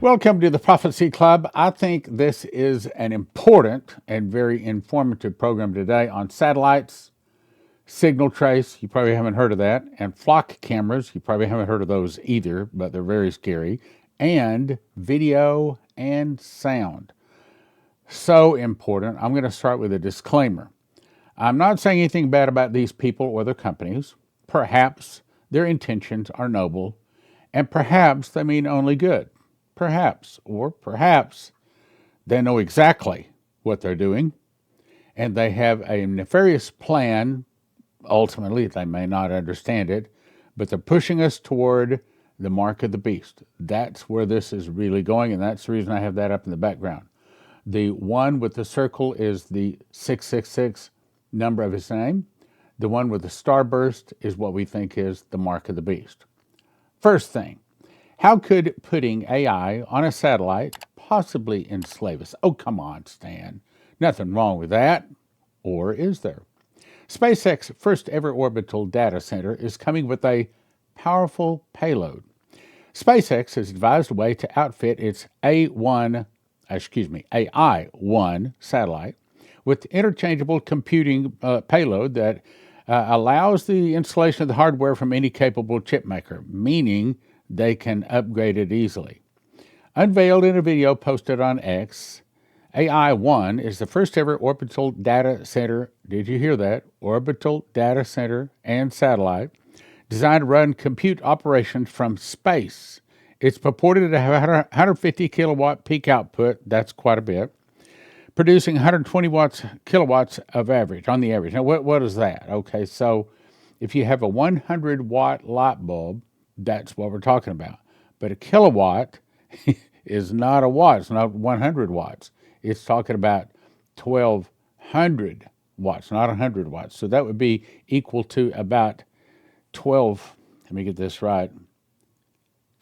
Welcome to the Prophecy Club. I think this is an important and very informative program today on satellites, SignalTrace, you probably haven't heard of that, and flock cameras, you probably haven't heard of those either, but they're very scary, and video and sound. So important. I'm going to start with a disclaimer. I'm not saying anything bad about these people or their companies. Perhaps their intentions are noble, and perhaps they mean only good. Perhaps, or perhaps they know exactly what they're doing and they have a nefarious plan. Ultimately, they may not understand it, but they're pushing us toward the mark of the beast. That's where this is really going, and that's the reason I have that up in the background. The one with the circle is the 666 number of his name. The one with the starburst is what we think is the mark of the beast. First thing, how could putting AI on a satellite possibly enslave us? Oh, come on, Stan. Nothing wrong with that. Or is there? SpaceX's first ever orbital data center is coming with a powerful payload. SpaceX has devised a way to outfit its AI-1 satellite with interchangeable computing payload that allows the installation of the hardware from any capable chip maker, meaning they can upgrade it easily. Unveiled in a video posted on X, AI-1 is the first ever orbital data center, did you hear that? Orbital data center and satellite, designed to run compute operations from space. It's purported to have 150 kilowatt peak output, that's quite a bit, producing 120 kilowatts of average, on the average. Now, what is that? Okay, so if you have a 100 watt light bulb, that's what we're talking about. But a kilowatt is not a watt. It's not 100 watts. It's talking about 1,200 watts, not 100 watts. So that would be equal to about 12, let me get this right,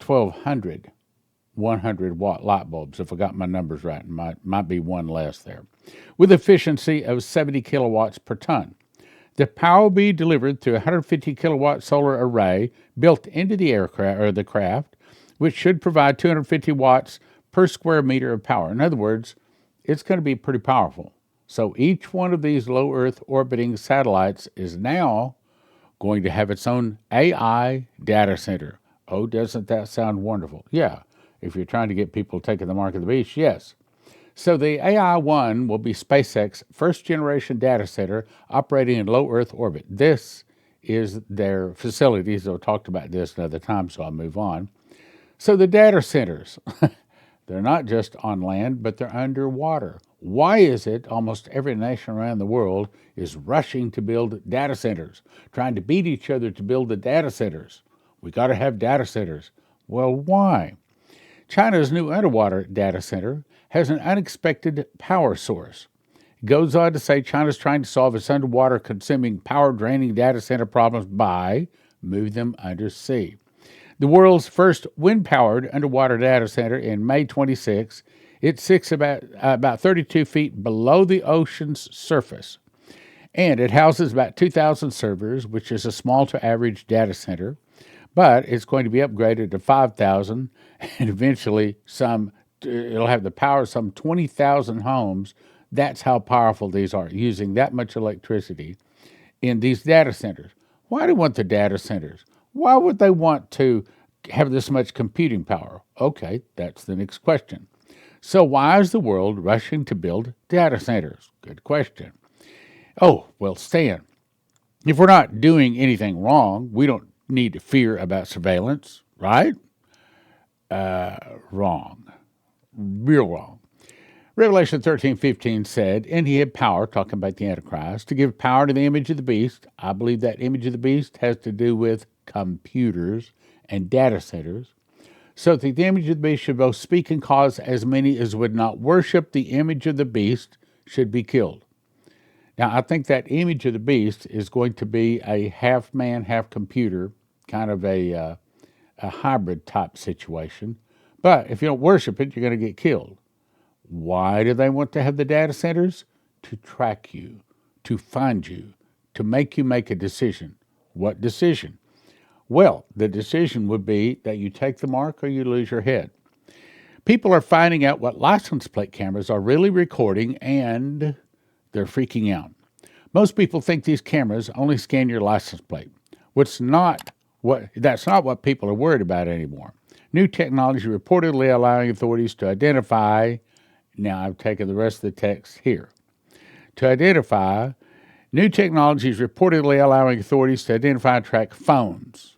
1,200 100 watt light bulbs, if I got my numbers right. Might be one less there. With efficiency of 70 kilowatts per ton. The power will be delivered through a 150 kilowatt solar array built into the aircraft or the craft, which should provide 250 watts per square meter of power. In other words, it's going to be pretty powerful. So each one of these low Earth orbiting satellites is now going to have its own AI data center. Oh, doesn't that sound wonderful? Yeah, if you're trying to get people taking the mark of the beast, yes. So the AI-1 will be SpaceX's first-generation data center operating in low Earth orbit. This is their facilities. I've talked about this another time, so I'll move on. So the data centers, they're not just on land, but they're underwater. Why is it almost every nation around the world is rushing to build data centers, trying to beat each other to build the data centers? We got to have data centers. Well, why? China's new underwater data center has an unexpected power source. It goes on to say China's trying to solve its underwater consuming power draining data center problems by moving them undersea. The world's first wind-powered underwater data center in May 26, it sits about 32 feet below the ocean's surface. And it houses about 2,000 servers, which is a small to average data center, but it's going to be upgraded to 5,000 and eventually it'll have the power of some 20,000 homes. That's how powerful these are, using that much electricity in these data centers. Why do they want the data centers? Why would they want to have this much computing power? Okay, that's the next question. So why is the world rushing to build data centers? Good question. Oh, well, Stan, if we're not doing anything wrong, we don't need to fear about surveillance, right? Wrong. Real wrong. Revelation 13:15 said, and he had power, talking about the Antichrist, to give power to the image of the beast. I believe that image of the beast has to do with computers and data centers. So that the image of the beast should both speak and cause as many as would not worship the image of the beast should be killed. Now, I think that image of the beast is going to be a half man, half computer, kind of a hybrid type situation. But if you don't worship it, you're going to get killed. Why do they want to have the data centers? To track you, to find you, to make you make a decision. What decision? Well, the decision would be that you take the mark or you lose your head. People are finding out what license plate cameras are really recording, and they're freaking out. Most people think these cameras only scan your license plate. That's not what people are worried about anymore. New technology reportedly allowing authorities to identify, now I've taken the rest of the text here, to identify, new technology is reportedly allowing authorities to identify and track phones,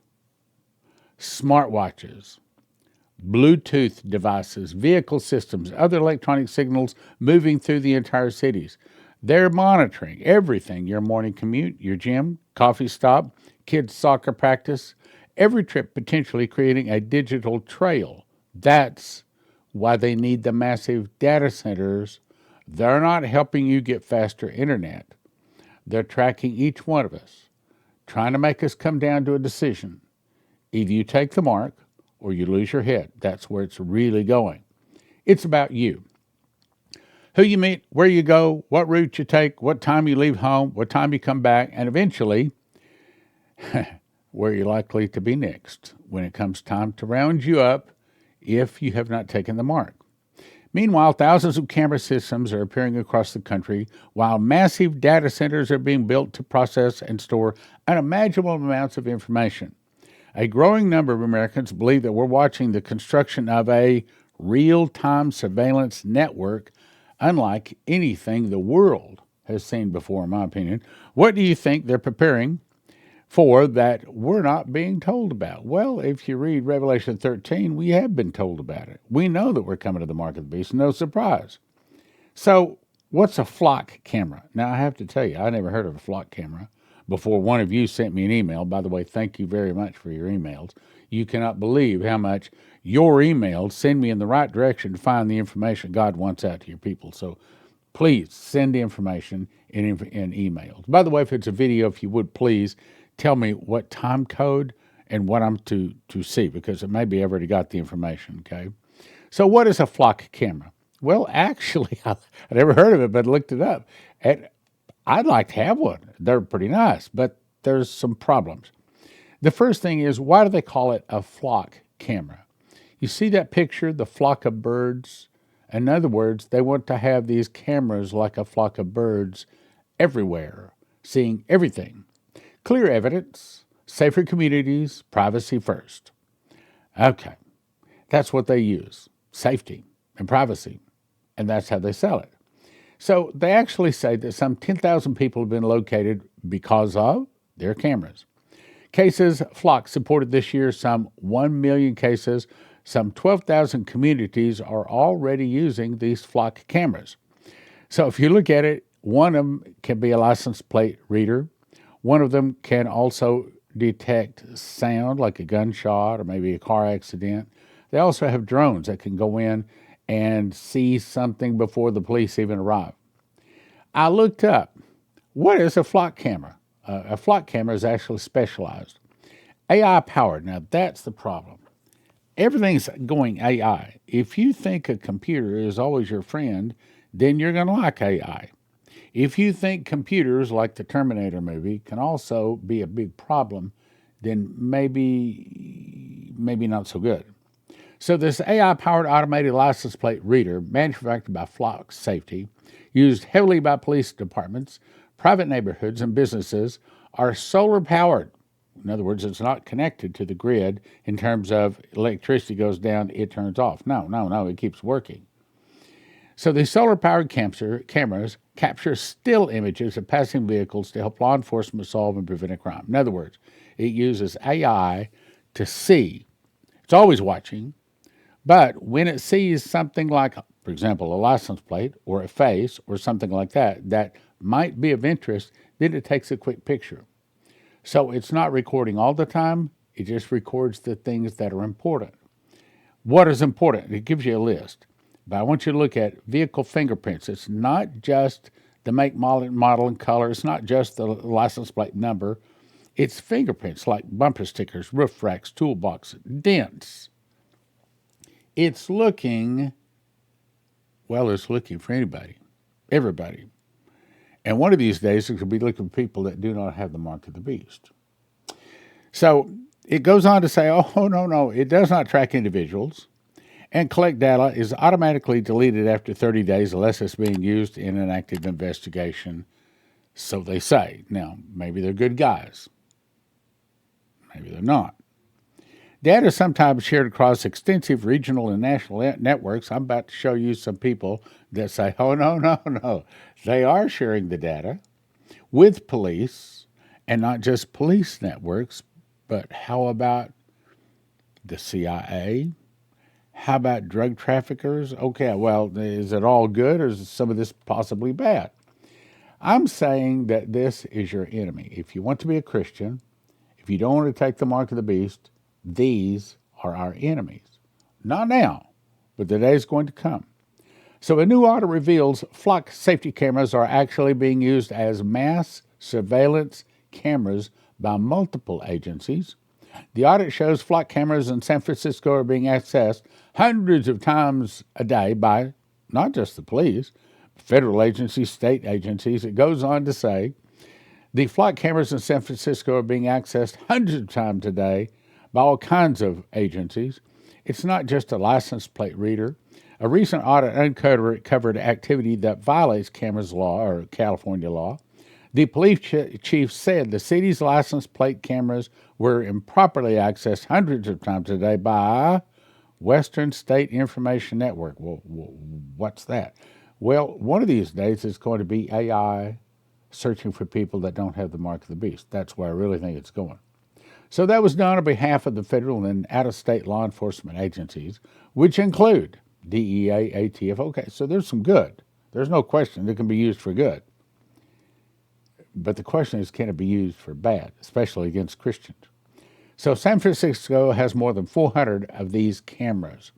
smartwatches, Bluetooth devices, vehicle systems, other electronic signals moving through the entire cities. They're monitoring everything, your morning commute, your gym, coffee stop, kids' soccer practice, every trip potentially creating a digital trail. That's why they need the massive data centers. They're not helping you get faster internet. They're tracking each one of us, trying to make us come down to a decision. Either you take the mark or you lose your head. That's where it's really going. It's about you. Who you meet, where you go, what route you take, what time you leave home, what time you come back, and eventually, where you're likely to be next when it comes time to round you up if you have not taken the mark. Meanwhile, thousands of camera systems are appearing across the country, while massive data centers are being built to process and store unimaginable amounts of information. A growing number of Americans believe that we're watching the construction of a real-time surveillance network unlike anything the world has seen before, in my opinion. What do you think they're preparing for that we're not being told about? Well, if you read Revelation 13, we have been told about it. We know that we're coming to the mark of the beast, no surprise. So what's a flock camera? Now, I have to tell you, I never heard of a flock camera before one of you sent me an email. By the way, thank you very much for your emails. You cannot believe how much your emails send me in the right direction to find the information God wants out to your people. So please send the information in emails. By the way, if it's a video, if you would please tell me what time code and what I'm to see, because it may be I've already got the information, okay? So what is a flock camera? Well, actually, I never heard of it, but looked it up. And I'd like to have one. They're pretty nice, but there's some problems. The first thing is, why do they call it a flock camera? You see that picture, the flock of birds? In other words, they want to have these cameras like a flock of birds everywhere, seeing everything. Clear evidence, safer communities, privacy first. Okay, that's what they use, safety and privacy, and that's how they sell it. So they actually say that some 10,000 people have been located because of their cameras. Cases, Flock supported this year some 1 million cases. Some 12,000 communities are already using these Flock cameras. So if you look at it, one of them can be a license plate reader. One of them can also detect sound like a gunshot or maybe a car accident. They also have drones that can go in and see something before the police even arrive. I looked up, what is a flock camera? A flock camera is actually specialized. AI powered. Now that's the problem. Everything's going AI. If you think a computer is always your friend, then you're going to like AI. If you think computers, like the Terminator movie, can also be a big problem, then maybe not so good. So this AI-powered automated license plate reader, manufactured by Flock Safety, used heavily by police departments, private neighborhoods, and businesses, are solar-powered. In other words, it's not connected to the grid in terms of electricity goes down, it turns off. No, it keeps working. So the solar-powered cameras capture still images of passing vehicles to help law enforcement solve and prevent a crime. In other words, it uses AI to see. It's always watching, but when it sees something like, for example, a license plate or a face or something like that, that might be of interest, then it takes a quick picture. So it's not recording all the time, it just records the things that are important. What is important? It gives you a list. But I want you to look at vehicle fingerprints. It's not just the make, model, and color. It's not just the license plate number. It's fingerprints like bumper stickers, roof racks, toolboxes, dents. It's looking for anybody, everybody. And one of these days, it could be looking for people that do not have the mark of the beast. So it goes on to say, oh, no, it does not track individuals. and collect data is automatically deleted after 30 days unless it's being used in an active investigation, so they say. Now, maybe they're good guys. Maybe they're not. Data is sometimes shared across extensive regional and national networks. I'm about to show you some people that say, oh, no. They are sharing the data with police, and not just police networks, but how about the CIA? How about drug traffickers? Okay, well, is it all good, or is some of this possibly bad? I'm saying that this is your enemy. If you want to be a Christian, if you don't want to take the mark of the beast, these are our enemies. Not now, but the day is going to come. So a new audit reveals flock safety cameras are actually being used as mass surveillance cameras by multiple agencies. The audit shows flock cameras in San Francisco are being accessed hundreds of times a day by not just the police, federal agencies, state agencies. It goes on to say the flock cameras in San Francisco are being accessed hundreds of times a day by all kinds of agencies. It's not just a license plate reader. A recent audit uncovered activity that violates cameras law, or California law. The police chief said the city's license plate cameras were improperly accessed hundreds of times a day by Western State Information Network. Well, what's that? Well, one of these days it's going to be AI searching for people that don't have the mark of the beast. That's where I really think it's going. So that was done on behalf of the federal and out-of-state law enforcement agencies, which include DEA, ATF. Okay, so there's some good. There's no question it can be used for good. But the question is, can it be used for bad, especially against Christians? So San Francisco has more than 400 of these cameras.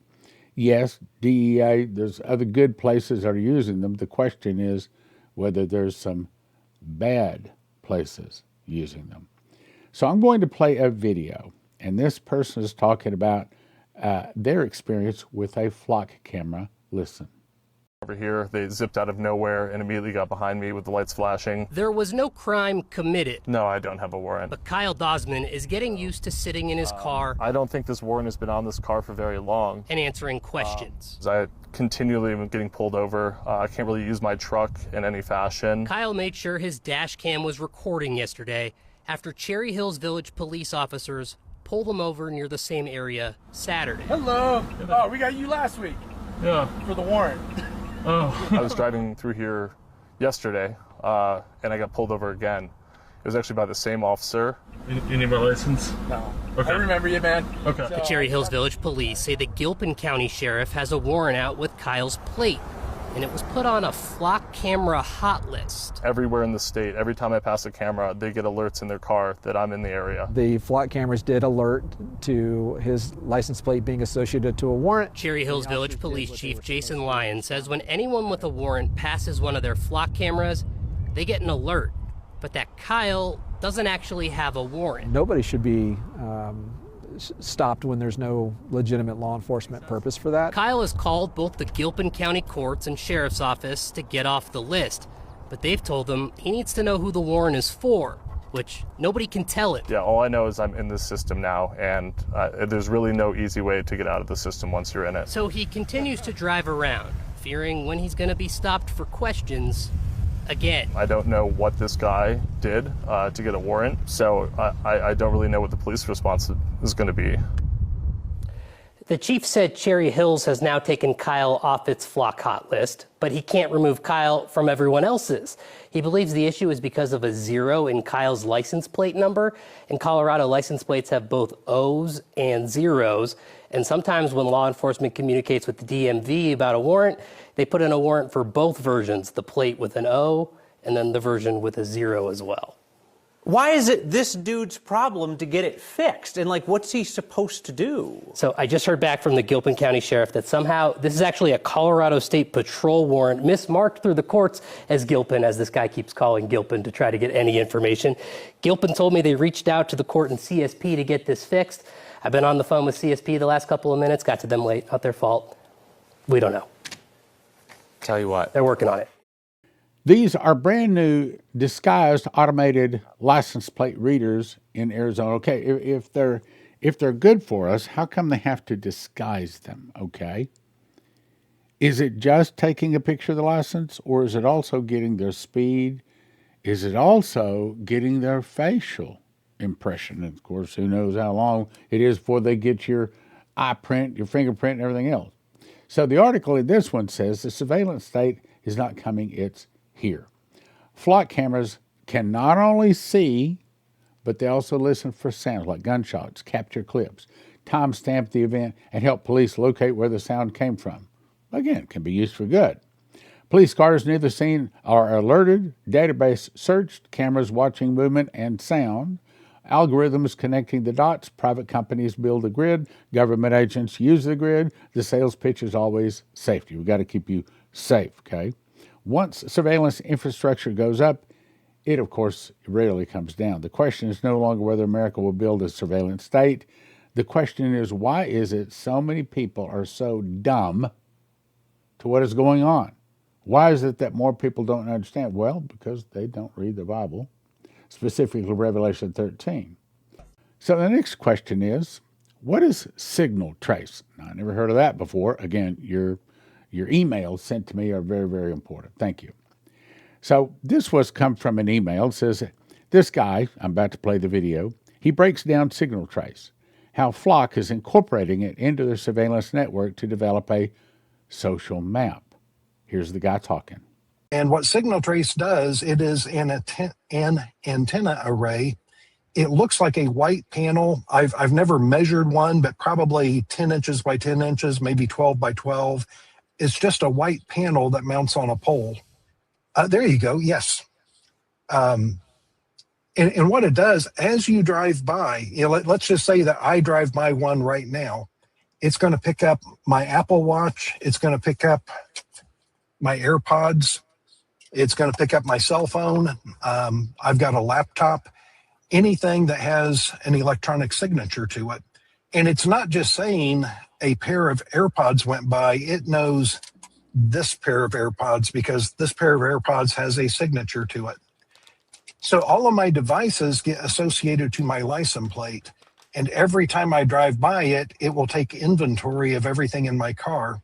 Yes, DEA, there's other good places that are using them. The question is whether there's some bad places using them. So I'm going to play a video, and this person is talking about their experience with a flock camera. Listen. Over here, they zipped out of nowhere and immediately got behind me with the lights flashing. There was no crime committed. No, I don't have a warrant. But Kyle Dosman is getting used to sitting in his car. I don't think this warrant has been on this car for very long. And answering questions. I continually am getting pulled over. I can't really use my truck in any fashion. Kyle made sure his dash cam was recording yesterday after Cherry Hills Village police officers pulled him over near the same area Saturday. Hello. Oh, we got you last week. Yeah. For the warrant. Oh. I was driving through here yesterday, and I got pulled over again. It was actually by the same officer. You need my license? No. Okay. I remember you, man. Okay. The Cherry Hills Village police say the Gilpin County Sheriff has a warrant out with Kyle's plate, and it was put on a flock camera hot list. Everywhere in the state, every time I pass a camera, they get alerts in their car that I'm in the area. The flock cameras did alert to his license plate being associated to a warrant. Cherry Hills Village Police Chief Jason Lyon says when anyone with a warrant passes one of their flock cameras, they get an alert, but that Kyle doesn't actually have a warrant. Nobody should be stopped when there's no legitimate law enforcement purpose for that. Kyle has called both the Gilpin County Courts and Sheriff's Office to get off the list, but they've told him he needs to know who the warrant is for, which nobody can tell him. Yeah, all I know is I'm in this system now, and there's really no easy way to get out of the system once you're in it. So he continues to drive around, fearing when he's going to be stopped for questions again. I don't know what this guy did to get a warrant, so I don't really know what the police response is going to be. The chief said Cherry Hills has now taken Kyle off its flock hot list, but he can't remove Kyle from everyone else's. He believes the issue is because of a 0 in Kyle's license plate number. In Colorado, license plates have both O's and zeros, and sometimes when law enforcement communicates with the DMV about a warrant, they put in a warrant for both versions, the plate with an O and then the version with a 0 as well. Why is it this dude's problem to get it fixed? And what's he supposed to do? So I just heard back from the Gilpin County Sheriff that somehow this is actually a Colorado State Patrol warrant mismarked through the courts as Gilpin, as this guy keeps calling Gilpin to try to get any information. Gilpin told me they reached out to the court and CSP to get this fixed. I've been on the phone with CSP the last couple of minutes, got to them late, not their fault. We don't know. Tell you what. They're working on it. These are brand new disguised automated license plate readers in Arizona. Okay, if if they're good for us, how come they have to disguise them? Okay. Is it just taking a picture of the license, or is it also getting their speed? Is it also getting their facial impression? And of course, who knows how long it is before they get your eye print, your fingerprint, and everything else. So the article in this one says the surveillance state is not coming, it's here. Flock cameras can not only see, but they also listen for sounds like gunshots, capture clips, timestamp the event, and help police locate where the sound came from. Again, can be used for good. Police cars near the scene are alerted, database searched, cameras watching movement and sound, algorithms connecting the dots, private companies build the grid, government agents use the grid. The sales pitch is always safety. We've got to keep you safe, okay? Once surveillance infrastructure goes up, it, of course, rarely comes down. The question is no longer whether America will build a surveillance state. The question is, why is it so many people are so dumb to what is going on? Why is it that more people don't understand? Well, because they don't read the Bible, specifically Revelation 13. So the next question is, what is SignalTrace? Now, I never heard of that before. Again, your emails sent to me are very, very important. Thank you. So this was come from an email. It says, this guy, I'm about to play the video, he breaks down SignalTrace, how Flock is incorporating it into their surveillance network to develop a social map. Here's the guy talking. And what SignalTrace does, it is an antenna array. It looks like a white panel. I've never measured one, but probably 10 inches by 10 inches, maybe 12 by 12. It's just a white panel that mounts on a pole. There you go, yes. And what it does, as you drive by, let's just say that I drive by one right now. It's going to pick up my Apple Watch. It's going to pick up my AirPods. It's going to pick up my cell phone. I've got a laptop, anything that has an electronic signature to it. And it's not just saying a pair of AirPods went by. It knows this pair of AirPods because this pair of AirPods has a signature to it. So all of my devices get associated to my license plate. And every time I drive by it, it will take inventory of everything in my car.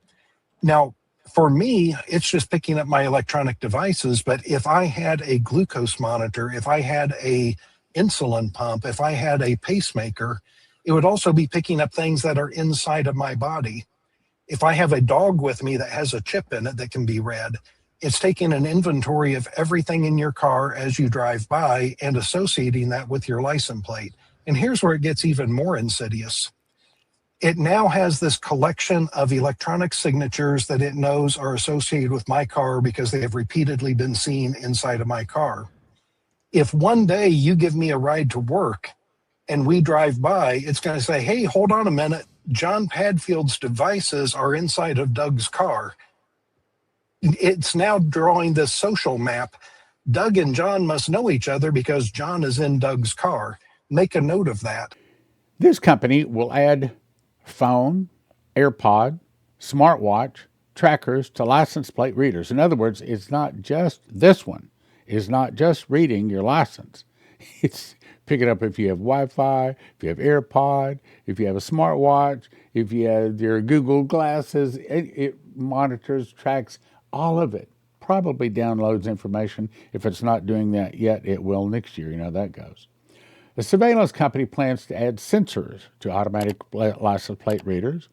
Now, for me, it's just picking up my electronic devices. But if I had a glucose monitor, if I had a insulin pump, if I had a pacemaker, it would also be picking up things that are inside of my body. If I have a dog with me that has a chip in it that can be read, it's taking an inventory of everything in your car as you drive by and associating that with your license plate. And here's where it gets even more insidious. It now has this collection of electronic signatures that it knows are associated with my car because they have repeatedly been seen inside of my car. If one day you give me a ride to work and we drive by, it's going to say, hey, hold on a minute. John Padfield's devices are inside of Doug's car. It's now drawing this social map. Doug and John must know each other because John is in Doug's car. Make a note of that. This company will add phone, AirPod, smartwatch, trackers to license plate readers. In other words, it's not just this one. It's not just reading your license. It's picking up if you have Wi-Fi, if you have AirPod, if you have a smartwatch, if you have your Google glasses. It monitors, tracks all of it. Probably downloads information. If it's not doing that yet, it will next year. You know how that goes. The surveillance company plans to add sensors to automatic license plate readers.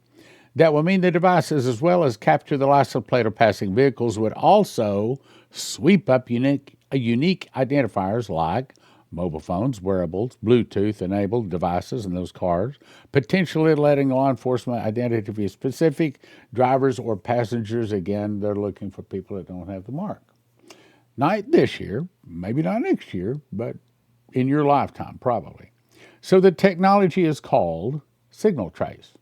That will mean the devices, as well as capture the license plate of passing vehicles, would also sweep up unique identifiers like mobile phones, wearables, Bluetooth-enabled devices in those cars, potentially letting law enforcement identify specific drivers or passengers. Again, they're looking for people that don't have the mark. Not this year, maybe not next year, but in your lifetime, probably. So the technology is called SignalTrace.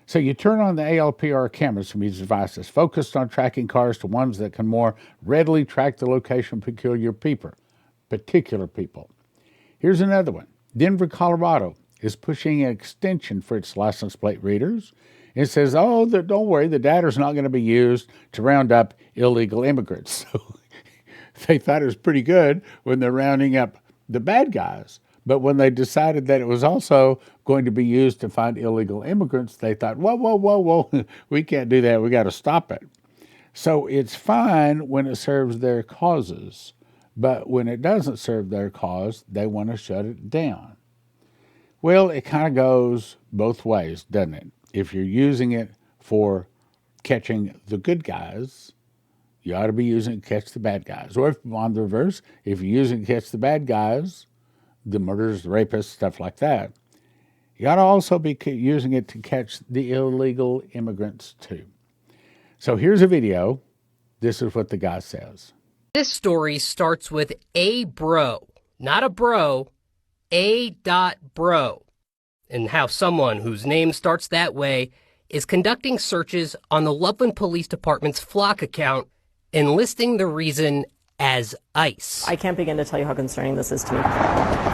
So you turn on the ALPR cameras from these devices, focused on tracking cars to ones that can more readily track the location of particular people. Here's another one. Denver, Colorado is pushing an extension for its license plate readers. It says, don't worry, the data is not going to be used to round up illegal immigrants. So they thought it was pretty good when they're rounding up the bad guys. But when they decided that it was also going to be used to find illegal immigrants, they thought, whoa, whoa, whoa, whoa, we can't do that. We got to stop it. So it's fine when it serves their causes, but when it doesn't serve their cause, they want to shut it down. Well, it kind of goes both ways, doesn't it? If you're using it for catching the good guys, you ought to be using it to catch the bad guys. Or if, on the reverse, if you're using it to catch the bad guys, the murderers, the rapists, stuff like that, you ought to also be using it to catch the illegal immigrants too. So here's a video. This is what the guy says. This story starts with a bro, not a bro, a.bro, and how someone whose name starts that way is conducting searches on the Loveland Police Department's Flock account and listing the reason as ICE. I can't begin to tell you how concerning this is to me.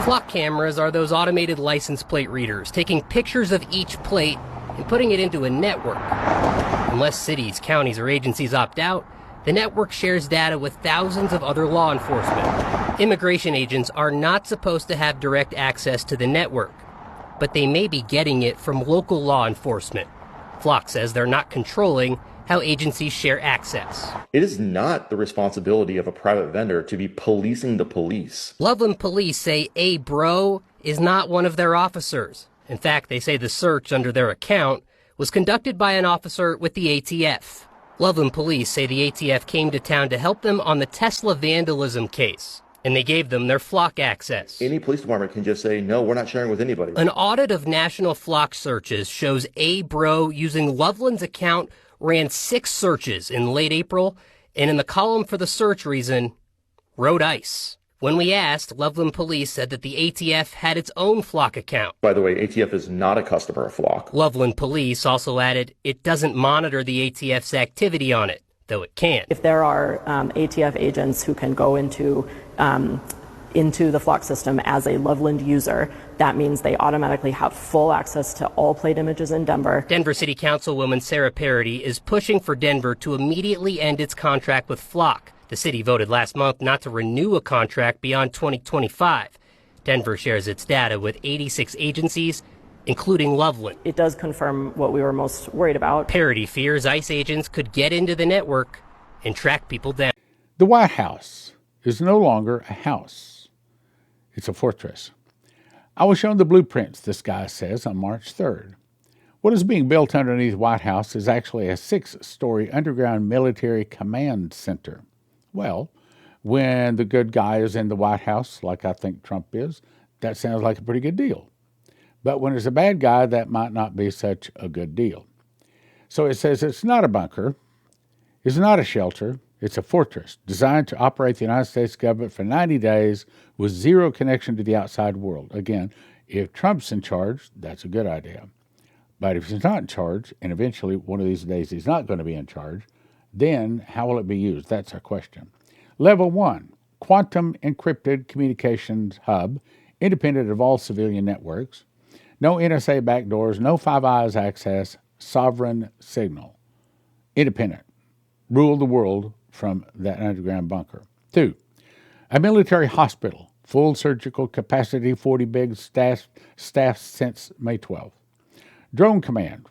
Flock cameras are those automated license plate readers, taking pictures of each plate and putting it into a network. Unless cities, counties, or agencies opt out, the network shares data with thousands of other law enforcement. Immigration agents are not supposed to have direct access to the network, but they may be getting it from local law enforcement. Flock says they're not controlling how agencies share access. It is not the responsibility of a private vendor to be policing the police. Loveland police say a bro is not one of their officers. In fact, they say the search under their account was conducted by an officer with the ATF. Loveland police say the ATF came to town to help them on the Tesla vandalism case, and they gave them their Flock access. Any police department can just say, no, we're not sharing with anybody. An audit of national Flock searches shows a bro using Loveland's account ran 6 searches in late April, and in the column for the search reason, wrote ICE. When we asked, Loveland police said that the ATF had its own Flock account. By the way, ATF is not a customer of Flock. Loveland police also added it doesn't monitor the ATF's activity on it, though it can. If there are ATF agents who can go into the Flock system as a Loveland user, that means they automatically have full access to all plate images in Denver. Denver City Councilwoman Sarah Parody is pushing for Denver to immediately end its contract with Flock. The city voted last month not to renew a contract beyond 2025. Denver shares its data with 86 agencies, including Loveland. It does confirm what we were most worried about. Parody fears ICE agents could get into the network and track people down. The White House is no longer a house. It's a fortress. I was shown the blueprints, this guy says, on March 3rd. What is being built underneath White House is actually a 6-story underground military command center. Well, when the good guy is in the White House, like I think Trump is, that sounds like a pretty good deal. But when it's a bad guy, that might not be such a good deal. So it says it's not a bunker, it's not a shelter, it's a fortress designed to operate the United States government for 90 days with zero connection to the outside world. Again, if Trump's in charge, that's a good idea. But if he's not in charge, and eventually one of these days he's not going to be in charge, then how will it be used? That's our question. Level 1, quantum encrypted communications hub, independent of all civilian networks. No NSA backdoors, no Five Eyes access, sovereign signal. Independent. Rule the world from that underground bunker. 2, a military hospital, full surgical capacity, 40 beds, staff since May 12th. Drone command.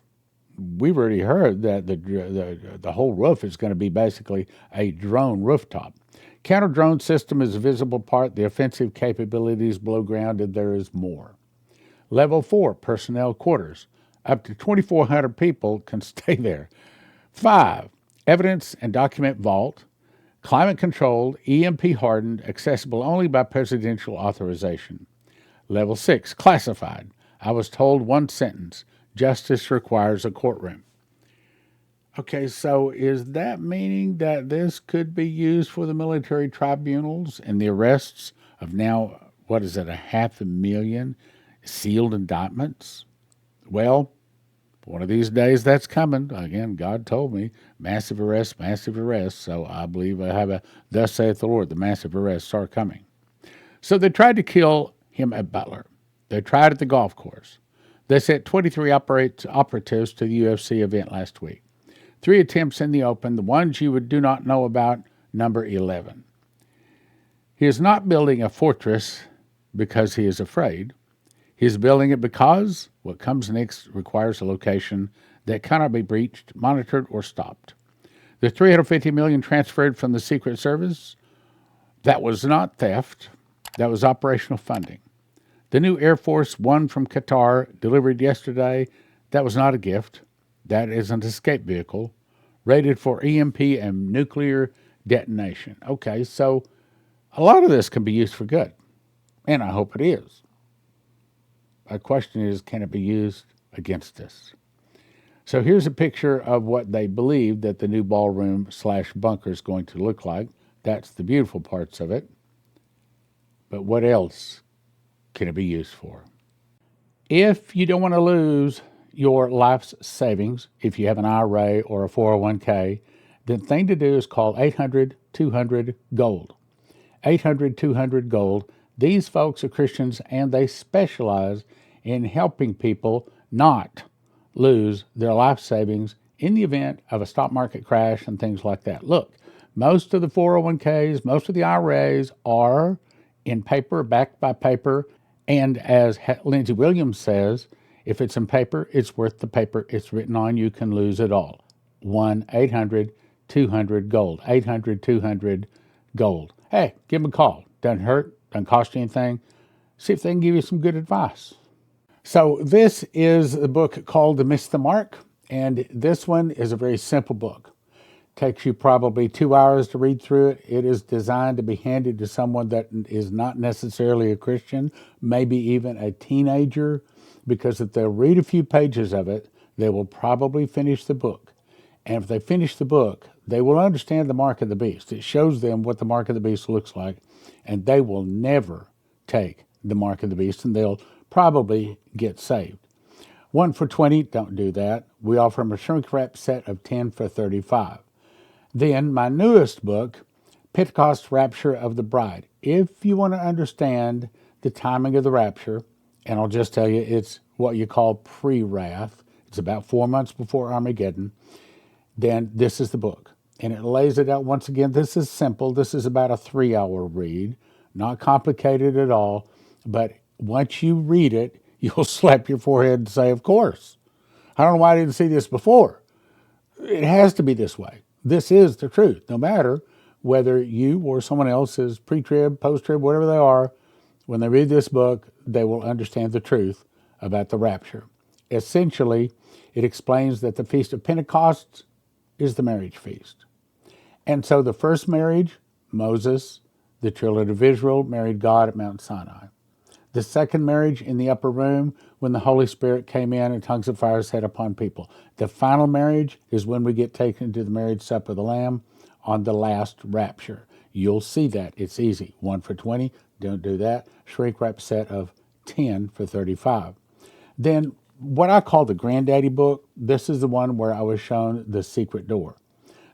We've already heard that the whole roof is going to be basically a drone rooftop. Counter-drone system is a visible part, the offensive capabilities below ground, and there is more. Level 4, personnel quarters. Up to 2,400 people can stay there. 5, evidence and document vault, climate-controlled, EMP-hardened, accessible only by presidential authorization. Level 6, classified. I was told one sentence, justice requires a courtroom. Okay, so is that meaning that this could be used for the military tribunals and the arrests of now, 500,000 sealed indictments? Well, one of these days that's coming. Again, God told me, massive arrests. So I believe I have a, thus saith the Lord, the massive arrests are coming. So they tried to kill him at Butler. They tried at the golf course. They sent 23 operatives to the UFC event last week. 3 attempts in the open, the ones you do not know about, number 11. He is not building a fortress because he is afraid. He is building it because what comes next requires a location that cannot be breached, monitored, or stopped. The $350 million transferred from the Secret Service, that was not theft. That was operational funding. The new Air Force One from Qatar, delivered yesterday, that was not a gift. That is an escape vehicle rated for EMP and nuclear detonation. Okay, so a lot of this can be used for good, and I hope it is. The question is, can it be used against us? So here's a picture of what they believe that the new ballroom/bunker is going to look like. That's the beautiful parts of it. But what else can it be used for? If you don't want to lose your life's savings, if you have an IRA or a 401k, the thing to do is call 800-200-GOLD. 800-200-GOLD. These folks are Christians, and they specialize in helping people not lose their life savings in the event of a stock market crash and things like that. Look, most of the 401ks, most of the IRAs are in paper, backed by paper, and as Lindsey Williams says, if it's in paper, it's worth the paper it's written on. You can lose it all. 1-800-200-GOLD. 800-200-GOLD. Hey, give them a call. Doesn't hurt, doesn't cost you anything. See if they can give you some good advice. So this is a book called The Miss the Mark, and this one is a very simple book. Takes you probably 2 hours to read through it. It is designed to be handed to someone that is not necessarily a Christian, maybe even a teenager, because if they'll read a few pages of it, they will probably finish the book. And if they finish the book, they will understand the mark of the beast. It shows them what the mark of the beast looks like, and they will never take the mark of the beast, and they'll probably get saved. 1 for $20, don't do that. We offer them a shrink wrap set of 10 for $35. Then my newest book, Pentecost Rapture of the Bride. If you want to understand the timing of the rapture, and I'll just tell you, it's what you call pre-wrath. It's about 4 months before Armageddon. Then this is the book. And it lays it out once again. This is simple. This is about a 3-hour read. Not complicated at all. But once you read it, you'll slap your forehead and say, of course. I don't know why I didn't see this before. It has to be this way. This is the truth. No matter whether you or someone else is pre-trib, post-trib, whatever they are, when they read this book, they will understand the truth about the rapture. Essentially, it explains that the Feast of Pentecost is the marriage feast. And so the first marriage, Moses, the children of Israel, married God at Mount Sinai. The second marriage in the upper room, when the Holy Spirit came in and tongues of fire set upon people. The final marriage is when we get taken to the marriage supper of the Lamb on the last rapture. You'll see that. It's easy. 1 for $20. Don't do that. Shrink wrap set of 10 for $35. Then what I call the granddaddy book, this is the one where I was shown the secret door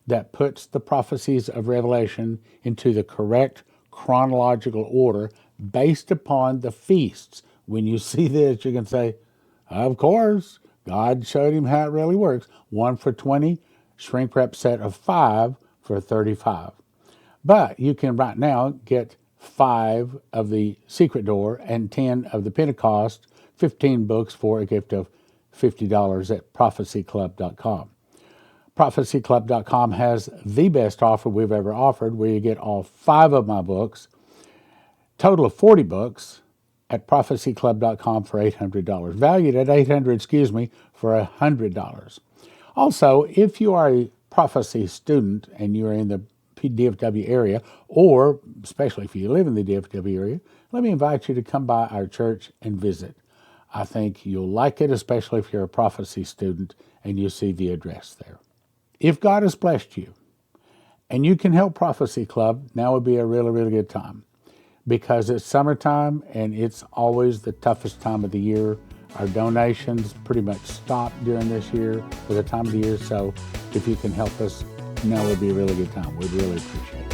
that puts the prophecies of Revelation into the correct chronological order based upon the feasts. When you see this, you can say, of course, God showed him how it really works. 1 for $20, shrink wrap set of 5 for $35. But you can right now get 5 of the Secret Door and 10 of the Pentecost, 15 books for a gift of $50 at prophecyclub.com. Prophecyclub.com has the best offer we've ever offered, where you get all 5 of my books, total of 40 books, at prophecyclub.com for $800. Valued at $800, for $100. Also, if you are a prophecy student and you're in the DFW area, or especially if you live in the DFW area, let me invite you to come by our church and visit. I think you'll like it, especially if you're a prophecy student and you see the address there. If God has blessed you and you can help Prophecy Club, now would be a really, really good time, because it's summertime and it's always the toughest time of the year. Our donations pretty much stop during this year for the time of the year. So if you can help us, now would be a really good time. We'd really appreciate it.